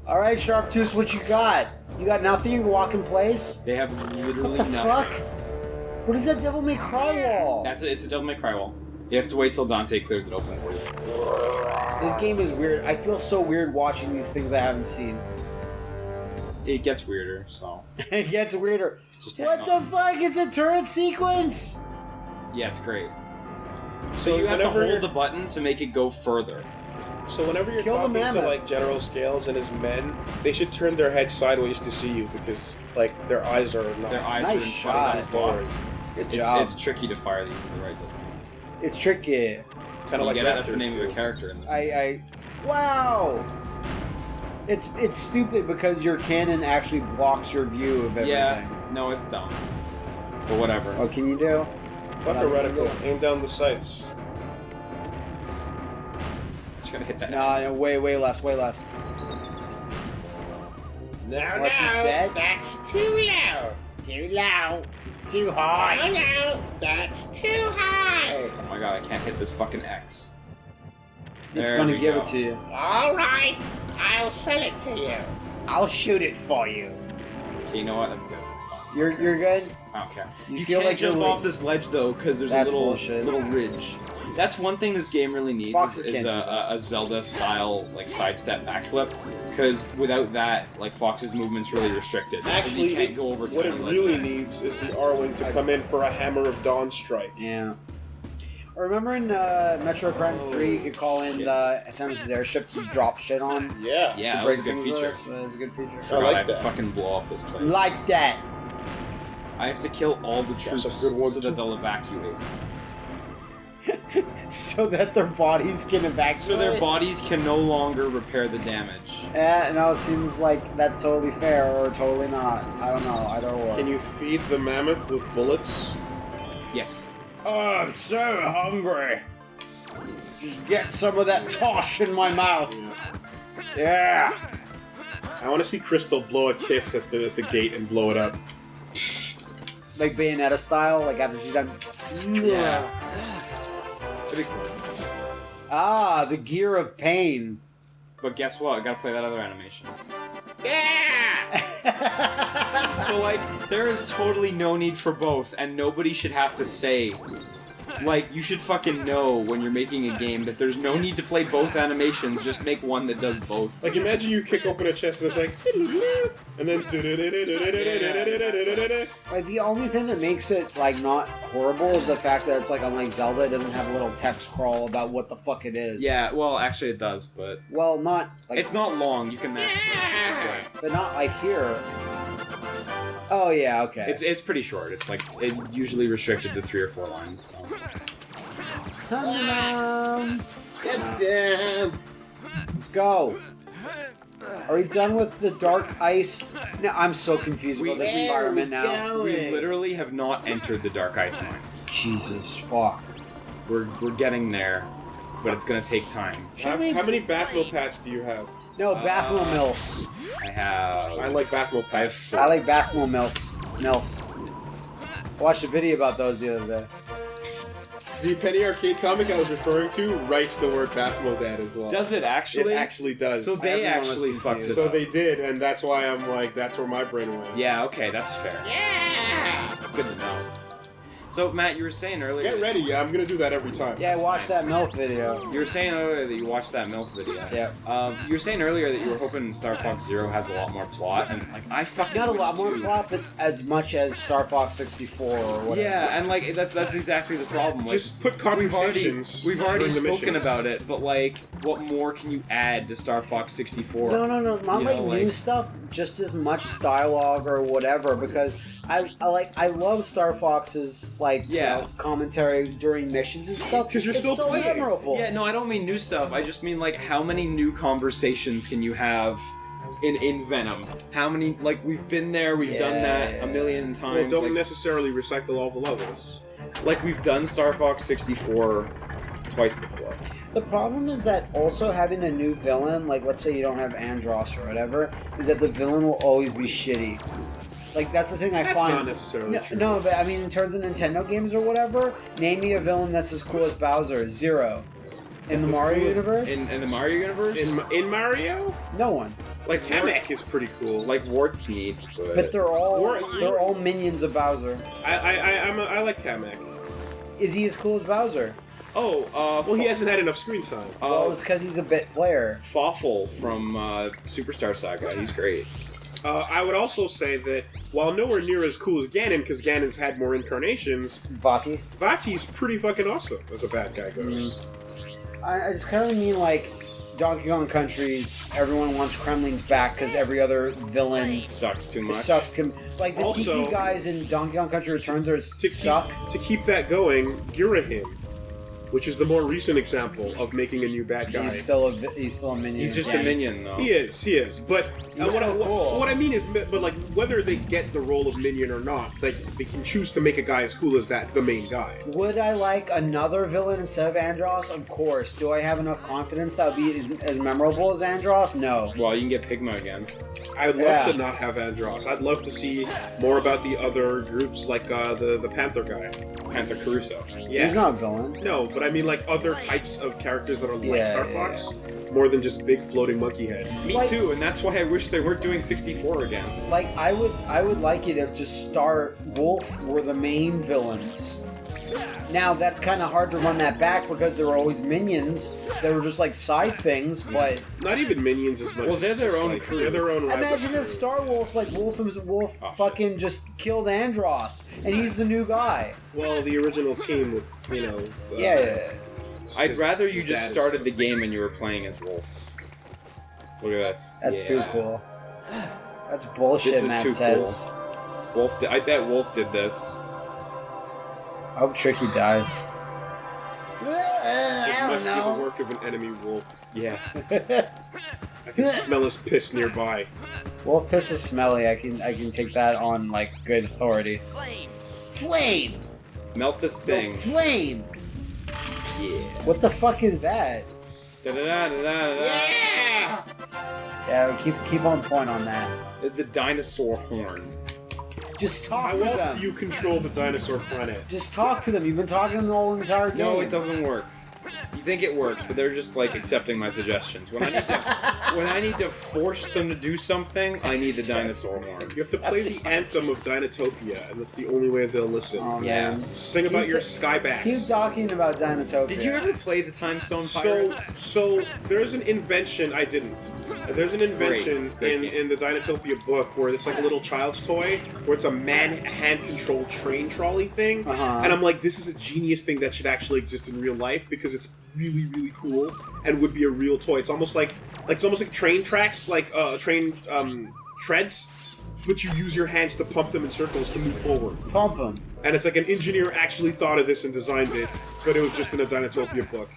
All right, Sharptooth, what you got? You got nothing? You can walk in place? They have literally What the nothing. fuck? What is that Devil May Cry wall? It's a Devil May Cry wall. You have to wait till Dante clears it open for you. This game is weird. I feel so weird watching these things I haven't seen. It gets weirder, so. It gets weirder. Just What hang the on. fuck? It's a turret sequence! Yeah, it's great. So So you have to whenever hold the button to make it go further. So whenever you're Kill the talking to mammoth. like General Scales and his men, they should turn their heads sideways to see you because like their eyes are not. Their eyes Nice are in shot. front of Forward. spots. Good job. It's tricky to fire these at the right distance. It's tricky. Kind of You like get it? That's the Raptors name of do. the character in this. Wow! It's stupid because your cannon actually blocks your view of everything. Yeah, no, it's dumb. But whatever. What can you do? Fuck a reticle. Aim down the sights. Just gotta hit that. No, way less. No, Unless he's dead? that's too low. It's too low. It's too high. No, that's too high. Oh my god, I can't hit this fucking X. It's There gonna we give go. it to you. All right, I'll sell it to you. I'll shoot it for you. Okay, you know what? That's good. That's fine. You're good? I don't care. You You feel can't like you're jump like- off this ledge though, because there's That's a little bullshit. little ridge. That's one thing this game really needs Foxes is can't do a Zelda style like sidestep backflip. Because without that, like Fox's movement's really restricted. Actually, you can't go over. what it tiny really ledges. needs is the R-Wing to come in for a Hammer of Dawn strike. Yeah. Remember in Metro Prime 3, you could call in the Samus's airship to drop shit on? Yeah. Yeah, to that break was a good things feature. with? That was a good feature. Forgot like I have that. to fucking blow up this place. Like that. I have to kill all the troops a good one, so too. that they'll evacuate. So that their bodies can evacuate. So their bodies can no longer repair the damage. No, it seems like that's totally fair or totally not. I don't know. Either or. Can you feed the mammoth with bullets? Yes. Oh, I'm so hungry. Just get some of that tosh in my mouth. Yeah. I want to see Crystal blow a kiss at the gate and blow it up. Like Bayonetta style, like after she's done. Yeah. Pretty cool. Ah, the gear of pain. But guess what? I gotta play that other animation. Yeah. So, like, there is totally no need for both, and nobody should have to say. Like, you should fucking know when you're making a game that there's no need to play both animations, just make one that does both. Like, imagine you kick open a chest and it's like, and then. Like the only thing that makes it like not horrible is the fact that it's like unlike Zelda, it doesn't have a little text scroll about what the fuck it is. Yeah, well, actually it does, but Well, not like it's not long. You can mash Yeah. it. but not like here. Oh yeah, okay. It's pretty short. It's like it usually restricted to 3 or 4 lines. So. Thunderdome. Get down! Let's go. Are we done with the dark ice? No, I'm so confused about this environment now. We literally have not entered the Dark Ice Mines. Jesus fuck. We're getting there, but it's gonna take time. How many Baffle Pats do you have? No, Baphomet milfs. I have. I like Baffle Pats. I like Baphomet milfs. I watched a video about those the other day. The Penny Arcade comic I was referring to writes the word Baffle Dad as well. Does it actually? It actually does. So they Everyone was actually fucked confused. it So up. they did, and that's why I'm like, that's where my brain went. Yeah. Okay, that's fair. Yeah. It's good to know. So Matt, you were saying earlier. Get ready, I'm gonna do that every time. Yeah, I watched that MILF video. You were saying earlier that you watched that MILF video. Yeah. You were saying earlier that you were hoping Star Fox Zero has a lot more plot, and like I fucking Not a wish lot more too. plot, but as much as Star Fox 64 or whatever. Yeah, and like that's exactly the problem. Like, Just put conversations. we've already during the spoken missions. about it, but like, what more can you add to Star Fox 64? No, not You like know, new like- stuff, just as much dialogue or whatever. Because I love Star Fox's like Yeah. you know, commentary during missions and stuff. 'Cause you're It's still so playing. memorable. Yeah, no, I don't mean new stuff. I just mean like how many new conversations can you have in Venom? How many like we've been there, we've done that a million Well, times. don't like, necessarily recycle all the levels. like we've done Star Fox 64 twice before. The problem is that also having a new villain, like let's say you don't have Andross or whatever, is that the villain will always be shitty. Like that's the thing I That's find. not necessarily No, true. no, but I mean, in terms of Nintendo games or whatever, name me a villain that's as cool as Bowser. Zero. In the That's as Mario cool as- universe, In the Mario universe? In Mario? no one. Like Kamek is pretty cool. Like Wart's neat, But they're all minions of Bowser. I like Kamek. Is he as cool as Bowser? Well, he hasn't had enough screen time. Well, it's because he's a bit player. Fawful from Superstar Saga. He's great. I would also say that while nowhere near as cool as Ganon, because Ganon's had more incarnations, Vati's pretty fucking awesome as a bad guy goes. I just kind of mean like Donkey Kong Countries. Everyone wants Kremlings back because every other villain sucks too much. Like the Also, Tiki guys in Donkey Kong Country Returns are suck. To keep that going, Girahim, which is the more recent example of making a new bad guy. He's still a minion. He's just a minion, though. He is. But cool. what I mean is, but like whether they get the role of minion or not, like they can choose to make a guy as cool as the main guy. Would I like another villain instead of Andross? Of course. Do I have enough confidence that would be as memorable as Andross? No. Well, you can get Pigma again. I would love to not have Andross. I'd love to see more about the other groups, like the Panther guy. Panther Caruso. Yeah. He's not a villain. No, but I mean like other types of characters that are like Yeah, Star Fox, more than just big floating monkey head. Me too, and that's why I wish they weren't doing 64 again. Like I would like it if just Star Wolf were the main villains. Now that's kind of hard to run that back because there were always minions that were just like side things, but Not even minions as much. Well, they're their as, own like, crew. They're their own. imagine rival if Star Wolf, like Wolf Oh, fucking just killed Andross and he's the new guy. crew. Well, the original team with Yeah. I'd rather you his just dad is- started the game and you were playing as Wolf. Look at this. That's Yeah. too cool. That's bullshit, This is Matt too says. Wolf. I bet Wolf did this. I hope Tricky dies. It I must don't be the know. work of an enemy wolf. Yeah. I can smell his piss nearby. Wolf piss is smelly. I can take that on like good authority. Flame. Melt this thing. The flame. Yeah. What the fuck is that? Da-da-da-da-da-da. Yeah! Yeah, keep on point on that. The dinosaur horn. Just talk How to else them. do you control the Dinosaur Planet? Just talk to them. You've been talking to them the whole entire game. No, it doesn't work. You think it works, but they're just like accepting my suggestions. When I need to force them to do something, I need the dinosaur horns. You have to play the anthem of Dinotopia, and that's the only way they'll listen. Oh, Yeah. man. Sing about Keep your t- Skybacks. Keep talking about Dinotopia. Did you ever play the Timestone Pirates? So there's an invention I didn't. There's an invention Great game. in the Dinotopia book where it's like a little child's toy, where it's a hand-controlled train trolley thing, Uh-huh. and I'm like, this is a genius thing that should actually exist in real life because it's really, really cool and would be a real toy. It's almost like train tracks, like train treads, but you use your hands to pump them in circles to move forward. Pump them. And it's like an engineer actually thought of this and designed it, but it was just in a Dinotopia book.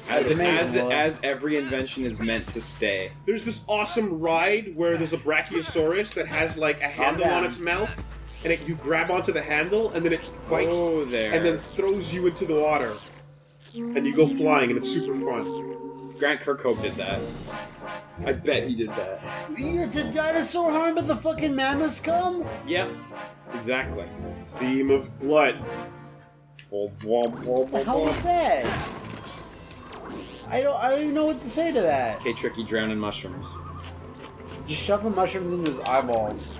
That's amazing. As every invention is meant to stay. There's this awesome ride where there's a Brachiosaurus that has like a handle on down. its mouth, and you grab onto the handle, and then it bites, Oh, there. and then throws you into the water, and you go flying, and it's super fun. Grant Kirkhope did that. I bet he did that. It's a dinosaur horn, but the fucking mammoths come? Yep. Exactly. Theme of blood. What the hell is that? I don't even know what to say to that. Okay, Tricky drowned in mushrooms. Just shove the mushrooms into his eyeballs.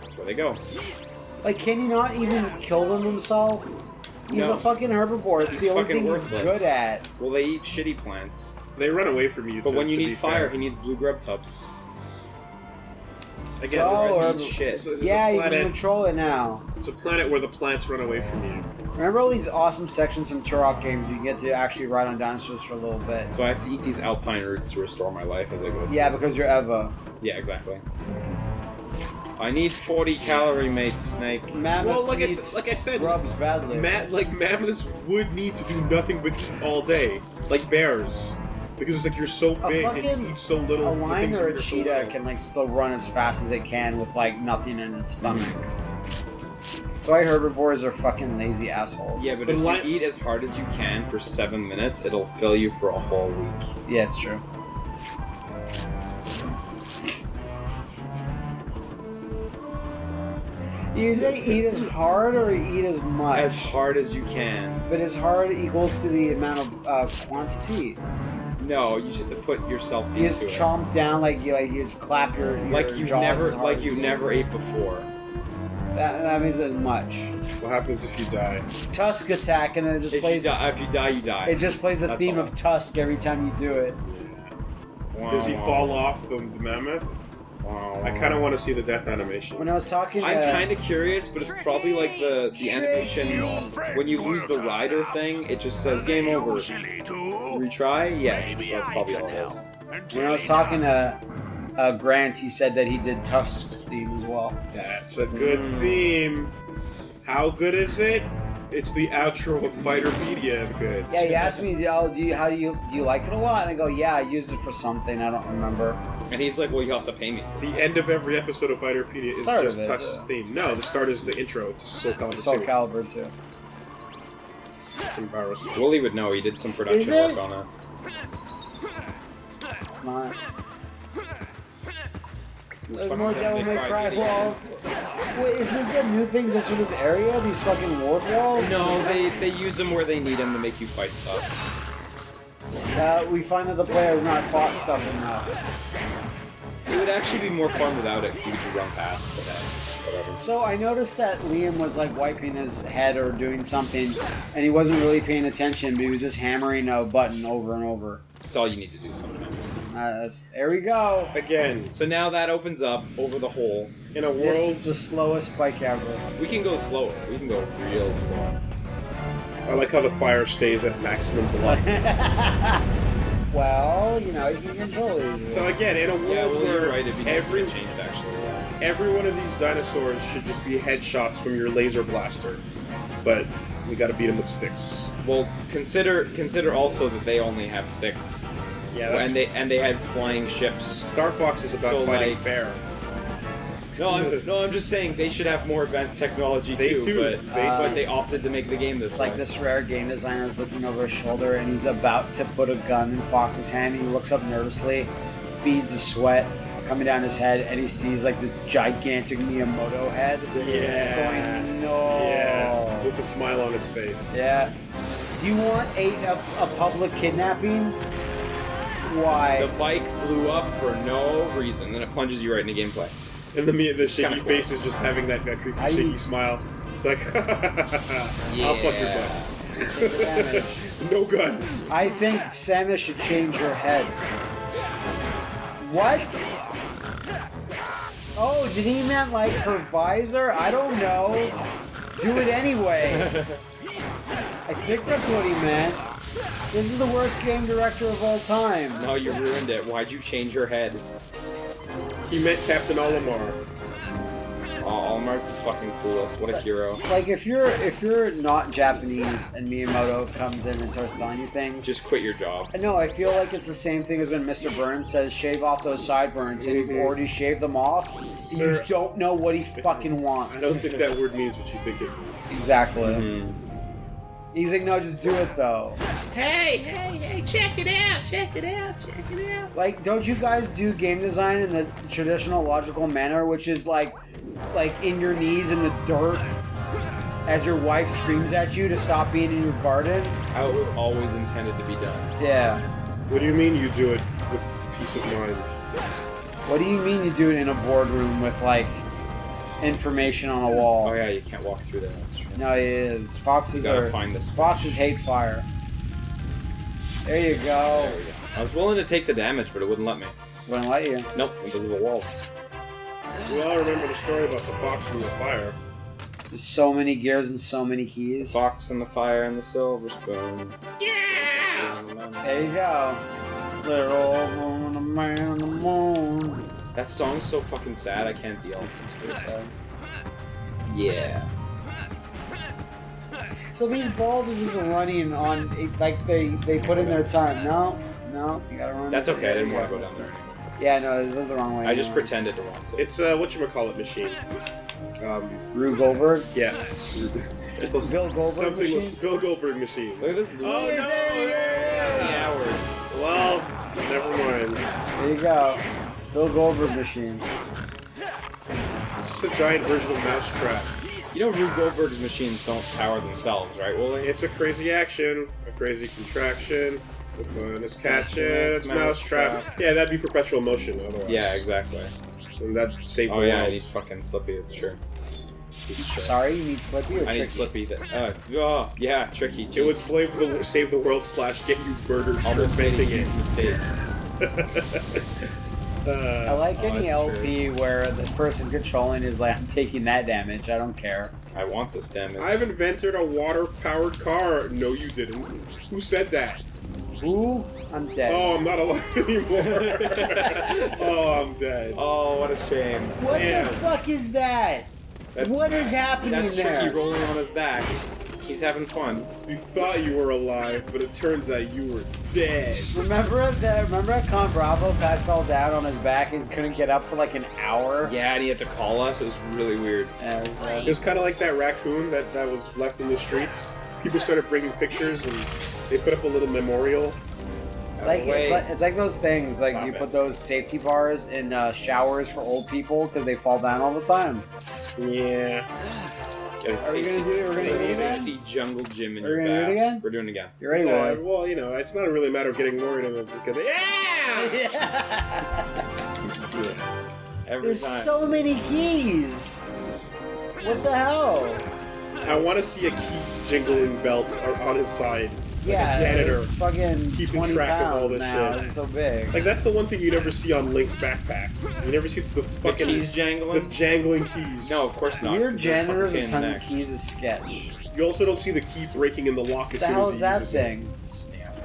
That's where they go. Like, can he not even kill them himself? He's No. a fucking herbivore. It's He's the only fucking thing worthless. he's good at. Well, they eat shitty plants. They run away from you. But when you to need be fire, fair. he needs blue grub tubs. Again, Oh, this or- is- shit. this is Yeah, a you can planet. control it now. It's a planet where the plants run away from you. Remember all these awesome sections from Turok games you get to actually ride on dinosaurs for a little bit? So I have to eat these alpine roots to restore my life as I go through. Yeah, because you're Eva. Yeah, exactly. I need 40 calorie, mate, Snake. Mammoth Well, like I needs said, grubs badly. mammoths would need to do nothing but eat all day, like bears, because it's like you're so A big and fucking- you eat so little. A the lion things or you a eat are so cheetah little. can like still run as fast as it can with like nothing in its stomach. That's why herbivores are fucking lazy assholes. Yeah, but But if li- you eat as hard as you can for 7 minutes, it'll fill you for a whole week. Yeah, it's true. You say eat as hard or eat as much? As hard as you can. But as hard equals to the amount of quantity. No, you just have to put yourself You just into it. chomp down like you just clap your Like you've jaws never as hard as you can. ate before. That means as much. What happens if you die? Tusk attack, and then it just If plays. you die, you die. It just plays the That's theme all. of Tusk every time you do it. Does he fall off the mammoth? I kind of want to see the death animation. When I was talking, I'm kind of curious, but it's probably like the animation when you lose the rider thing. It just says game over. Retry? Yes, that's probably all it is. when I was talking to Grant, he said that he did Tusk's theme as well. That's a good theme. How good is it? It's the outro of Fighterpedia good. Yeah, he asked me, "Oh, do you like it a lot?" And I go, "Yeah, I used it for something. I don't remember." And he's like, "Well, you have to pay me." The end of every episode of Fighterpedia is Start just of it, Tusk's yeah. theme. No, the start is the intro to Soul Calibur 2. Soul Calibur too. It's embarrassing. Willie would know. He did some production Is it? work on it. It's not. There's Fucking more Devil Devil May May Cry Cry walls. Wait, is this a new thing just for this area? These fucking ward walls? No, they use them where they need them to make you fight stuff. We find that the player has not fought stuff enough. It would actually be more fun without it because you could run past, but whatever. So I noticed that Liam was like wiping his head or doing something, and he wasn't really paying attention, but he was just hammering a button over and over. That's all you need to do sometimes. There we go. Again, So now that opens up over the hole. in a This world... is the slowest bike ever. We can go slower. We can go real slow. I like how the fire stays at maximum velocity. Well, you know, you can control it. So again, in a world Yeah, well, where you're right. It'd be nice every if it changed, actually. every one of these dinosaurs should just be headshots from your laser blaster, but we got to beat them with sticks. Well, consider also that they only have sticks. Yeah, that's... and they had flying ships. Star Fox is about So, fighting like- fair. No, I'm just saying they should have more advanced technology They too. do. But they opted to make the game this It's like way. this rare game designer is looking over his shoulder and he's about to put a gun in Fox's hand. He looks up nervously, beads of sweat coming down his head, and he sees like this gigantic Miyamoto head. Yeah. He's going, no. Yeah, with a smile on its face. Yeah. Do you want a public kidnapping? Why? The bike blew up for no reason, then it plunges you right into gameplay. And the shaky Kinda cool. face is just having that creepy, Are shaky you- smile. It's like, I'll fuck your butt. Take advantage. No guns. I think Samus should change her head. What? Oh, did he meant like her visor? I don't know. Do it anyway. I think that's what he meant. This is the worst game director of all time. No, you ruined it. Why'd you change your head? He meant Captain Olimar. Oh, Olmar's the fucking coolest. What a hero. Like if you're not Japanese and Miyamoto comes in and starts telling you things. Just quit your job. No, I feel like it's the same thing as when Mr. Burns says shave off those sideburns and you've already shaved them off. Sir, You don't know what he fucking wants. I don't think that word means what you think it means. Exactly. Mm-hmm. He's like, no, just do it though. Hey, check it out. Like, don't you guys do game design in the traditional logical manner, which is like in your knees in the dirt as your wife screams at you to stop being in your garden? How it was always intended to be done. Yeah. What do you mean you do it with peace of mind? What do you mean you do it in a boardroom with like information on a wall? Oh yeah, you can't walk through there. That's true. No, it is. Foxes You gotta are. find this. Foxes hate fire. There you go. There we go. I was willing to take the damage, but it wouldn't let me. Wouldn't let you. Nope, because of the wall. We all remember the story about the fox and the fire. There's so many gears and so many keys. Fox and the fire and the silver spoon. Yeah. There you go. Little man on the moon. That song's so fucking sad. I can't deal. It's pretty sad. Yeah. So these balls are just running on, like they put in their time. No, you gotta run. That's okay. I didn't want to go down there anymore. Yeah, no, this is the wrong way. I just anymore. pretended to want to. It's whatchamacallit machine. Rube Goldberg. Yeah. Bill Goldberg Something machine? was Bill Goldberg machine. Look at this. Oh no! There hours. Well, never mind. you go. Bill Goldberg machine. It's just a giant version of Mousetrap. You know Rube Goldberg's machines don't power themselves, right, Wooly? It's a crazy action, a crazy contraction, The fun is catching its mousetrap. Yeah, that'd be perpetual motion otherwise. Yeah, exactly. And that'd save the Oh yeah, world. he's fucking Slippy, it's true. Sorry, you need Slippy or I need Tricky? Slippy. Oh, yeah, Tricky. It would save the world / get you murdered for almost made a inventing huge mistake. I like any that's LP where the person controlling is like, I'm taking that damage, I don't care. I want this damage. I've invented a water-powered car. No, you didn't. Who said that? Ooh, I'm dead. Oh, I'm not alive anymore. Oh, I'm dead. Oh, what a shame. What Man. the fuck is that? What is happening That's there? Tricky rolling on his back. He's having fun. You thought you were alive, but it turns out you were dead. Remember at Con Bravo, Pat fell down on his back and couldn't get up for like an hour? Yeah, and he had to call us. It was really weird. It was kind of like that raccoon that was left in the streets. People started bringing pictures, and they put up a little memorial. It's like those things, like Stop you it. put those safety bars in showers for old people because they fall down all the time. Yeah. Get a Are we gonna do it? We're gonna do it again? safety jungle gym in We're your gonna do it back. again? We're doing it again. You ready, Roy? Well, you know, it's not really a matter of getting worried in it because Every There's time. so many keys. What the hell? I want to see a key jingling belt on his side. Like Yeah, a janitor. it's fucking keeping 20 track of all pounds this now. shit. It's so big. Like, that's the one thing you never see on Link's backpack. You never see the fucking... keys jangling? The jangling keys. No, of course not. Weird 'cause they're janitors fucking with tons of neck. keys is sketch. You also don't see the key breaking in the lock as What the soon hell as is he that uses thing? Snap.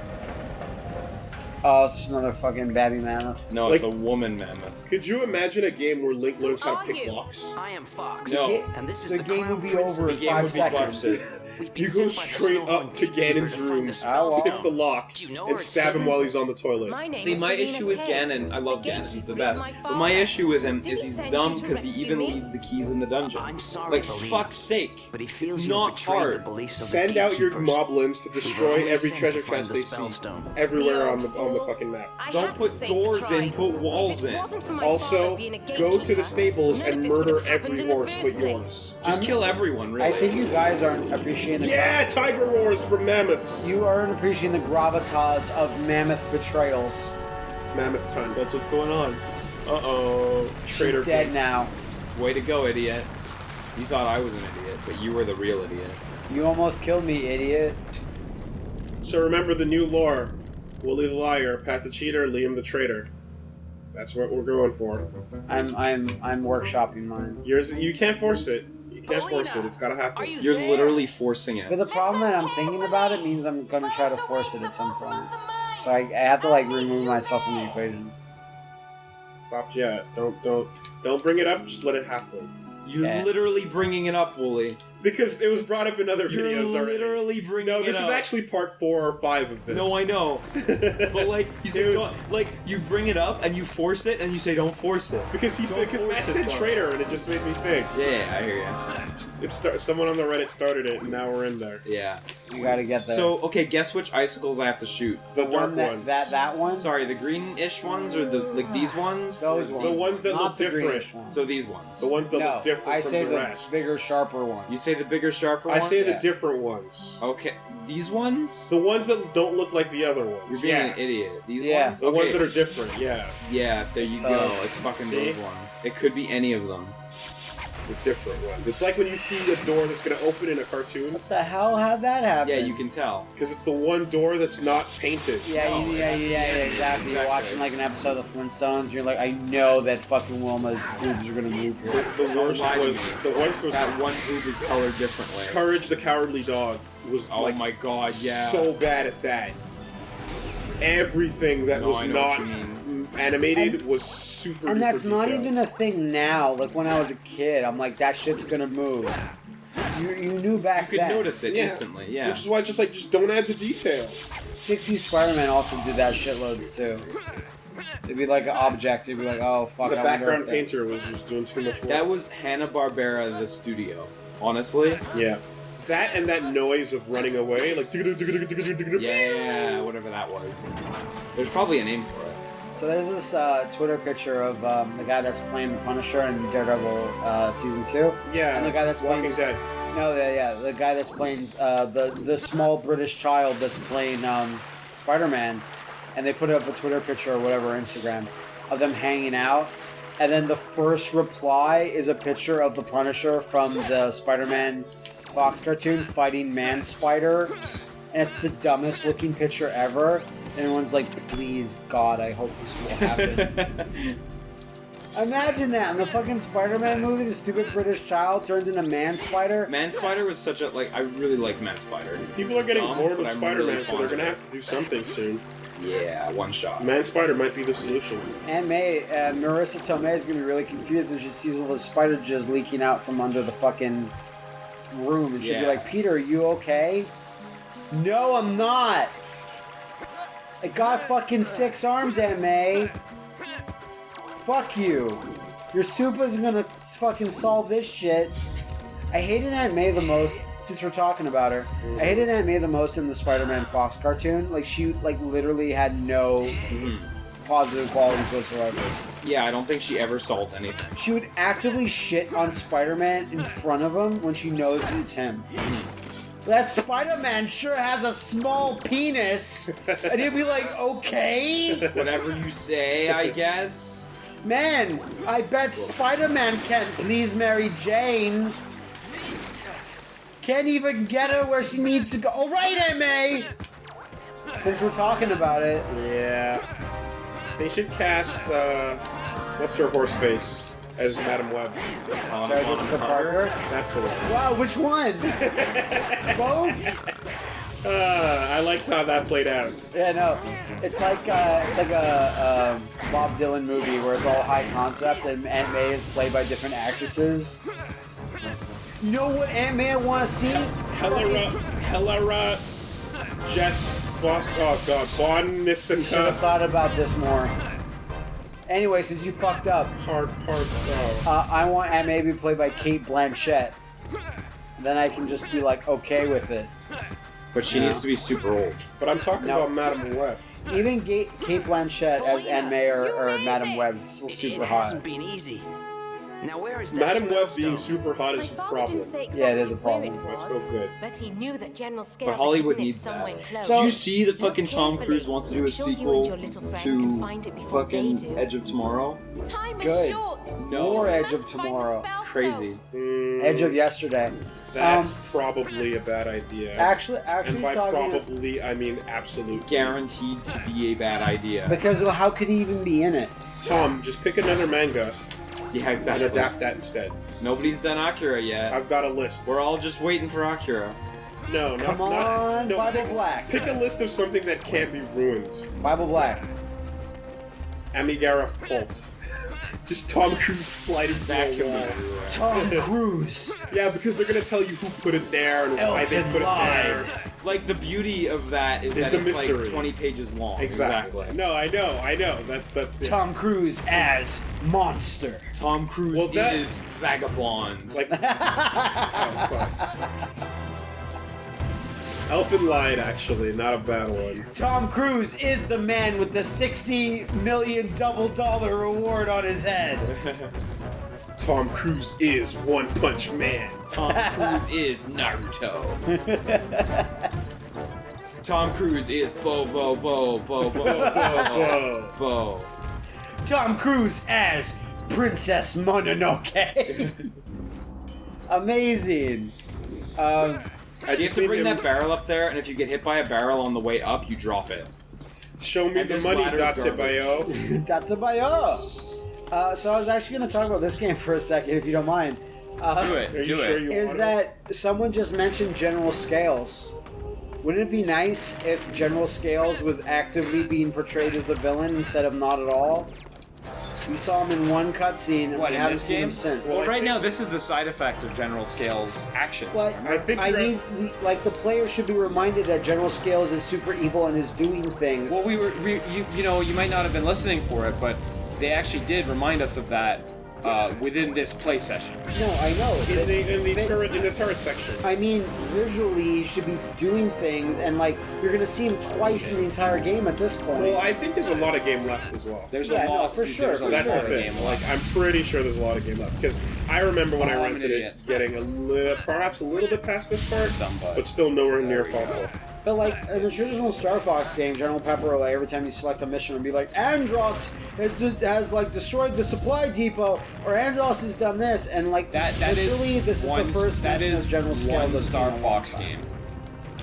Oh, it's just another fucking babby mammoth. No, Like- it's a woman mammoth. Could you imagine a game where Link learns how to Are pick you? locks? I am Fox. No. And this is The the, game Crown will be Prince over of in the game 5 would be seconds. busted. We've been You go sent by the straight Snowhorn up to Gatekeeper Ganon's to find room, the Oh, wow. pick the lock, Do you know and where it's stab him hidden? while he's on the toilet. My name See, is my Levina issue with Tay. Ganon, I love The Ganon, he's the Gatekeeper best. is my But my father. issue with him Did is he he's send dumb you to because he rescue even me? leaves the keys in the dungeon. I'm sorry, Like, Levina, fuck's sake. But he It's feels you not betrayed the hard. beliefs of Send the out your gatekeepers. moblins to We were destroy only every sent treasure to find chest the they see spellstone. everywhere The on the fool. fucking map. I Don't had to put save doors the tribe. in, put walls If it in. wasn't for my Also, father being a go to the gatekeeper, stables none and of this would murder have happened every in the horse first but place. yours. Just kill everyone, really. I think you guys aren't appreciating the Yeah, Tiger Roars from Mammoths. you aren't appreciating the gravitas of mammoth betrayals. Mammoth time. That's what's going on. Uh-oh. Traitor She's dead King. now. Way to go, idiot. You thought I was an idiot, but you were the real idiot. You almost killed me, idiot. So remember the new lore. Wooly the liar, Pat the cheater, Liam the traitor. That's what we're going for. I'm workshopping mine. Yours, you can't force it. You can't force it. It's gotta happen. Are you You're there? literally forcing But it. the problem that I'm thinking about it means I'm gonna try to force it at some point. So I have to like remove myself from the equation. Stop yet. Don't bring it up. Just let it happen. You're Yeah. literally bringing it up, Wooly. Because it was brought up in other You're videos already. literally bringing No, it this up. is actually part 4 or 5 of this. No, I know. But like, you say, It was- don't, like, you bring it up and you force it, and you say, don't force it. Because Don't because force Matt it, said though. traitor, and it just made me think. Yeah, I hear ya. Someone on the Reddit started it, and now we're in there. Yeah. You gotta get there. So, okay, guess which icicles I have to shoot. The dark one ones. that one. Sorry, the greenish ones or the like these ones? Those Or ones. The ones that Not look the different. greenish ones. So these ones. The ones that no, look different I from say the the rest. bigger, sharper one. You say the bigger, sharper I ones? say the Yeah. different ones. Okay, these ones? The ones that don't look like the other ones. You're being yeah. an idiot. These Yeah. ones? The Okay. ones that are different, yeah. Yeah, there you It's go. those. It's fucking See? those ones. It could be any of them. It's the different ones. It's like when you see a door that's going to open in a cartoon, What the hell? How'd that happen? Yeah, you can tell. because it's the one door that's not painted. Yeah, No, yeah, it has to be exactly. You're exactly. watching like an episode of Flintstones. You're like, I know that fucking Wilma's boobs are gonna move here. The worst lie to was me. the worst was That one boob is colored differently. Courage the Cowardly Dog was Oh like my god, yeah. so bad at that. Everything that No, was I know not what you mean. animated was super. And that's duper not detailed. even a thing now. Like when I was a kid, I'm like, that shit's gonna move. You knew back You could then. notice it Yeah. instantly, yeah. Which is why just don't add the detail. 60s Spider-Man also did that shitloads too. It'd be like an object. It'd be like, oh fuck. The I wonder background if that- painter was just doing too much work. That was Hanna-Barbera, the studio. Honestly? Yeah. That and that noise of running away, like Yeah, whatever that was. There's probably a name for it. So there's this Twitter picture of the guy that's playing the Punisher in Daredevil season 2. Yeah, And the guy that's Walking playing Dead. No, the guy that's playing the small British child that's playing Spider-Man, and they put up a Twitter picture or whatever, Instagram, of them hanging out. And then the first reply is a picture of the Punisher from the Spider-Man Fox cartoon fighting Man Spider. And it's the dumbest looking picture ever. And everyone's like, please, God, I hope this will happen. Imagine that in the fucking Spider-Man movie, the stupid British child turns into Man Spider. Man Spider was such a, like, I really like Man Spider. People are getting Dumb, bored but with I'm Spider-Man, really so fond they're of gonna it. have to do something soon. Yeah, one shot. Man Spider might be the solution. And Marissa Tomei is gonna be really confused when she sees all the spider jizz leaking out from under the fucking room, and she'll be Yeah. like, "Peter, are you okay?" No, I'm not. I got fucking 6 arms, Aunt May. Fuck you. Your soup isn't gonna fucking solve this shit. I hated Aunt May the most. Since we're talking about her, I hated Aunt May the most in the Spider-Man Fox cartoon. Like, she literally had no positive qualities whatsoever. Yeah, I don't think she ever solved anything. She would actively shit on Spider-Man in front of him when she knows it's him. That Spider-Man sure has a small penis, and he'd be like, okay, Whatever you say, I guess. man. I bet Spider-Man can't please Mary Jane. Can't even get her where she needs to go. All right, Aunt Since we're talking about it, Yeah. They should cast, what's her horse face as Madam Web. Sarah Jessica Parker. That's the one. Wow, which one? Both? I liked how that played out. Yeah, no. It's like a Bob Dylan movie where it's all high concept and Aunt May is played by different actresses. You know what Aunt May I want to see? Helera, Jess, Boss, oh god, Bon Should have Nissenka, thought about this more. Anyway, since you fucked up, I want Aunt May to be played by Kate Blanchett. Then I can just be like, okay with it. But she needs to be super old. But I'm talking No. about Madam Web. Even Kate Blanchett as Aunt May or Madam Web is still super It hot. hasn't been easy. Now where is that Madam Web spell being stone? super hot is a problem. Yeah, it is a problem. It's still good. But he knew that General Scales But Hollywood had hidden it needs somewhere that. close. So- Do you see that Look fucking Tom carefully. Cruise wants to do I'm a sure you sequel and your little friend can find it to before they fucking do. Edge of Tomorrow? Time Good. is short. No. More You Edge must of find the Tomorrow. spell Crazy. Edge of Yesterday. That's probably a bad idea. Actually and by talking probably, I mean absolutely. Guaranteed to be a bad idea. because well, how could he even be in it? Tom, just pick another manga Yeah, and exactly. adapt that instead. Nobody's done Akira yet. I've got a list. We're all just waiting for Akira. No, not, Come on, no, Bible Black. Pick a list of something that can't be ruined. Bible Black. Amigara Fault. Just Tom Cruise sliding through That a can wall. be ruined. Tom Cruise. Yeah, because they're gonna tell you who put it there and why they Elfin put it there. Lied. Like, the beauty of that is It's that the it's mystery. like 20 pages long. Exactly. No, I know. That's yeah. Tom Cruise as monster. Tom Cruise Well, that- is vagabond. Like, oh fuck. Elfin lied, actually, not a bad one. Tom Cruise is the man with the $60 million double dollar reward on his head. Tom Cruise is One Punch Man. Tom Cruise is Naruto. Tom Cruise is Bo. Whoa. Tom Cruise as Princess Mononoke. Amazing. I You have just to need bring him- that barrel up there, and if you get hit by a barrel on the way up, you drop it. Show me And the this money, ladder's Datebayo. Databayo. So I was actually going to talk about this game for a second, if you don't mind. Do Are it. you Do sure it. you Is want that someone just mentioned General Scales? Wouldn't it be nice if General Scales was actively being portrayed as the villain instead of not at all? We saw him in one cutscene, and What, we in haven't this seen him game? since. Well, Well, I right think- now, this is the side effect of General Scales' action. But I think I you're- need, the player should be reminded that General Scales is super evil and is doing things. Well, you might not have been listening for it, but they actually did remind us of that within this play session. No, I know. in the but- turret section. I mean, visually, he should be doing things, and you're gonna see him twice in the entire game at this point. Well, I think there's a lot of game left as well. There's Yeah, a lot. no, for sure, There's a for That's lot the of thing. game Like, left. I'm pretty sure there's a lot of game left because I remember when I I'm an rented idiot. it, getting perhaps a little bit past this part, Dumb butt. but still nowhere near There we go. thoughtful. But like in the traditional Star Fox game, General Pepper will, like, every time you select a mission would be like, Andros has like destroyed the supply depot, or Andros has done this, and like That literally is this is one, the first that mention is of General Scales one I've Star seen in a Fox long time. game.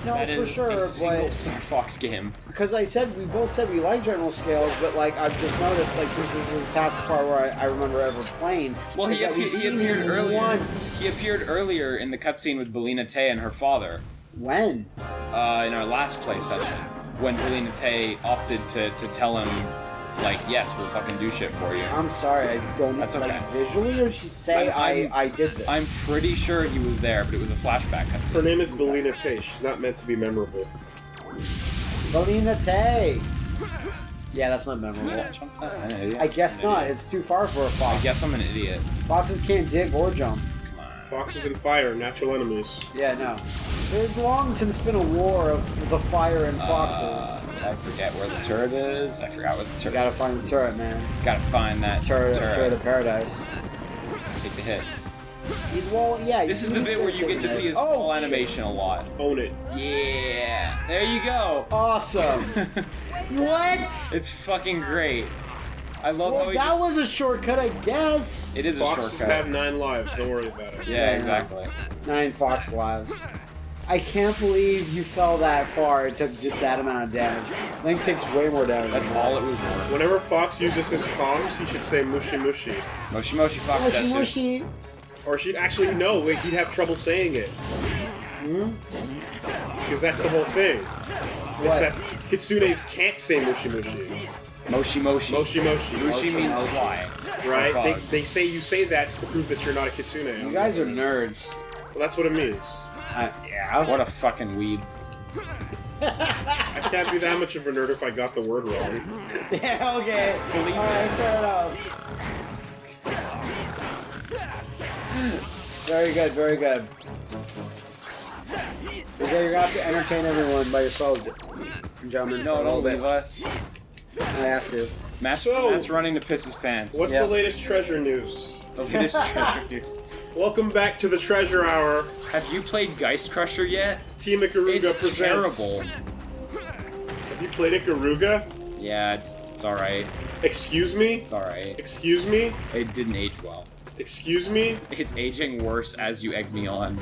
No, That for is sure, a single but Star Fox game. because we both said we like General Scales, but like I've just noticed, like since this is past the part where I remember ever playing. Well, is that we've he seen appeared him earlier. once. He appeared earlier in the cutscene with Belina Tay and her father. When? In our last play session, when Belina Tay opted to tell him, like, yes, we'll fucking do shit for you. I'm sorry, I don't. That's okay. Like, visually, or she say I did this. I'm pretty sure he was there, but it was a flashback Her cutscene. name is Belina Tay. She's not meant to be memorable. Bonina Tay. Yeah, that's not memorable. I'm an idiot. I guess I'm an not. idiot. It's too far for a I fox. guess I'm an idiot. Foxes can't dig or jump. Come on. Foxes and fire, natural enemies. Yeah, no. There's long since been a war of the fire and foxes. I forget where the turret is. I forgot where the You turret gotta is. find the turret, man. Gotta find that Turret of paradise. Take the hit. Well, yeah. This is the bit where you get to see his full animation a lot. Own it. Yeah. There you go. Awesome. What? It's fucking great. I love how Well, he that just... was a shortcut, I guess. It is a Foxes shortcut. have 9 lives. Don't worry about it. Yeah, exactly. 9 fox lives. I can't believe you fell that far. It took just that amount of damage. Link takes way more damage. That's all it was worth. Whenever Fox uses his comms, he should say mushi mushi. Moshi Moshi Fox Mushy, Desert. mushy. Or she'd actually no, wait, he'd have trouble saying it. Because that's the whole thing. Is What? that Kitsunes can't say mushi mushi. Moshi Moshi. Moshi moshi. Moshi means fly. Right? Or bug. They say you say that's to prove that you're not a kitsune. You guys are nerds. Well, that's what it means. Yeah. What a fucking weeb. I can't be that much of a nerd if I got the word wrong. Yeah, okay. Believe Alright, it. fair enough. Very good, very good. Okay, you're gonna have to entertain everyone by yourselves, gentlemen. No, a little don't bit. leave us. I have to. Matt's running to piss his pants. What's Yeah. the latest treasure news? the latest treasure news? Welcome back to the Treasure Hour. Have you played Geist Crusher yet? Team Ikaruga It's presents. terrible. Have you played Ikaruga? Yeah, it's alright. Excuse me? It's alright. Excuse me? It didn't age well. Excuse me? It's aging worse as you egg me on.